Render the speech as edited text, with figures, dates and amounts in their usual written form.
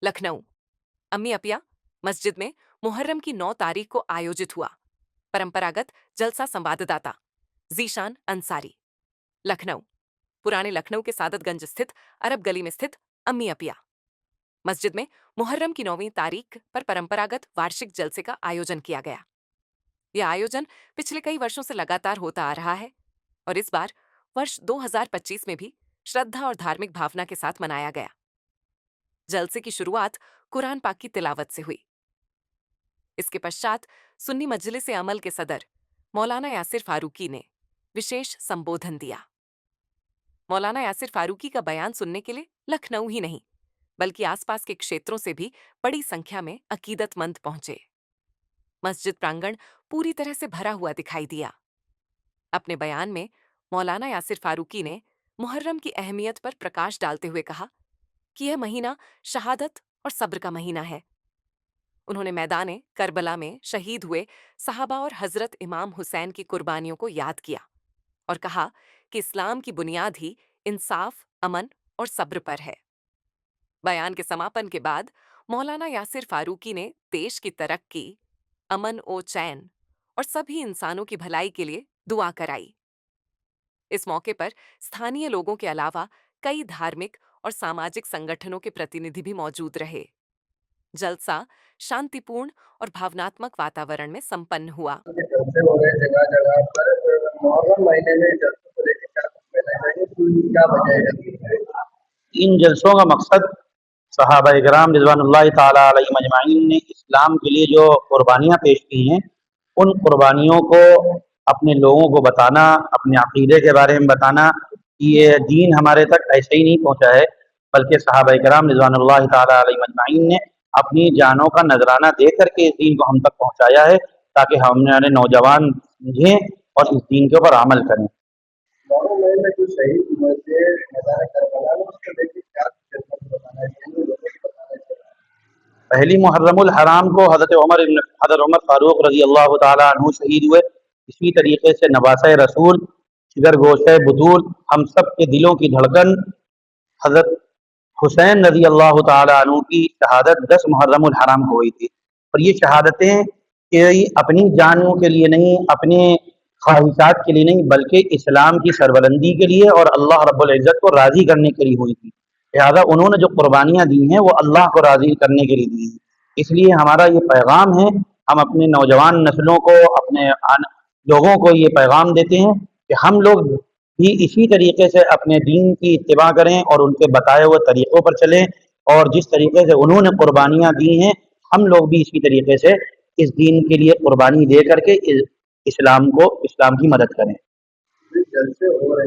लखनऊ। अम्मी अपिया मस्जिद में मुहर्रम की 9 तारीख को आयोजित हुआ परंपरागत जलसा। संवाददाता जीशान अंसारी। लखनऊ। पुराने लखनऊ के सादतगंज स्थित अरब गली में स्थित अम्मी अपिया मस्जिद में मुहर्रम की 9वीं तारीख पर परंपरागत वार्षिक जलसे का आयोजन किया गया। यह आयोजन पिछले कई वर्षों से लगातार होता आ रहा है और इस बार वर्ष 2025 में भी श्रद्धा और धार्मिक भावना के साथ मनाया गया। जलसे की शुरुआत कुरान पाक की तिलावत से हुई। इसके पश्चात सुन्नी मजलिस अमल के सदर मौलाना यासिर फारूकी ने विशेष संबोधन दिया। मौलाना यासिर फारूकी का बयान सुनने के लिए लखनऊ ही नहीं बल्कि आसपास के क्षेत्रों से भी बड़ी संख्या में अकीदतमंद पहुंचे। मस्जिद प्रांगण पूरी तरह से भरा हुआ दिखाई दिया। अपने बयान में मौलाना यासिर फारूकी ने मुहर्रम की अहमियत पर प्रकाश डालते हुए कहा कि यह महीना शहादत और सब्र का महीना है। उन्होंने मैदान करबला में शहीद हुए सहाबा और हजरत इमाम हुसैन की कुर्बानियों को याद किया और कहा कि इस्लाम की बुनियाद ही इंसाफ, अमन और सब्र पर है। बयान के समापन के बाद मौलाना यासिर फारूकी ने देश की तरक्की, अमन ओ चैन और सभी इंसानों की भलाई के लिए दुआ कराई। इस मौके पर स्थानीय लोगों के अलावा कई धार्मिक और सामाजिक संगठनों के प्रतिनिधि भी मौजूद रहे। जलसा शांतिपूर्ण और भावनात्मक वातावरण में संपन्न हुआ। जलसे हो रहे जगह जगह पर मुहर्रम महीने में जलसों को लेकर क्या वजह है? इन जलसों का मकसद सहाबा इकराम रिज़वानुल्लाहि ताला अलैहिम अजमाइन ने इस्लाम के लिए जो कुर्बानियाँ पेश की हैं, उन कुर्बानियों को अपने लोगों को बताना, अपने अक़ीदे के बारे में बताना कि ये दीन हमारे तक ऐसे ही नहीं पहुँचा है, बल्कि सहाबा इकराम रिज़वानुल्लाहि ताला अलैहिम अजमाइन ने अपनी जानों का नजराना दे करके इस दीन को हम तक पहुँचाया है, ताकि हमारे नौजवान समझें और इस दीन के ऊपर अमल करें। मुहर्रम महीने में जो शहीद हुए थे मैदान करबला में, उसको लेकर क्या बताना चाहिए? पहली मुहर्रमुल हराम को हज़रत उमर फारूक रज़ी अल्लाह ताला अन्हु शहीद हुए। इसी तरीके से नवासे रसूल, जिगर गोशे बुतूल, हम सब के दिलों की धड़कन हज़रत हुसैन रज़ी अल्लाह ताला अन्हु की शहादत 10 मुहर्रमुल हराम को हुई थी। और ये शहादतें कोई अपनी जानों के लिए नहीं, अपने ख्वाहिशात के लिए नहीं, बल्कि इस्लाम की सरबलंदी के लिए और अल्लाह रब्बुल इज़्ज़त को राज़ी करने के लिए हुई थी। लिहाजा उन्होंने जो कुर्बानियाँ दी हैं वो अल्लाह को राज़ी करने के लिए दी हैं। इसलिए हमारा ये पैगाम है, हम अपने नौजवान नस्लों को, अपने लोगों को ये पैगाम देते हैं कि हम लोग भी इसी तरीके से अपने दीन की इत्तिबा करें और उनके बताए हुए तरीक़ों पर चलें, और जिस तरीके से उन्होंने कुर्बानियाँ दी हैं, हम लोग भी इसी तरीके से इस दीन के लिए कुर्बानी दे करके इस्लाम की मदद करें। जलसे हो रहे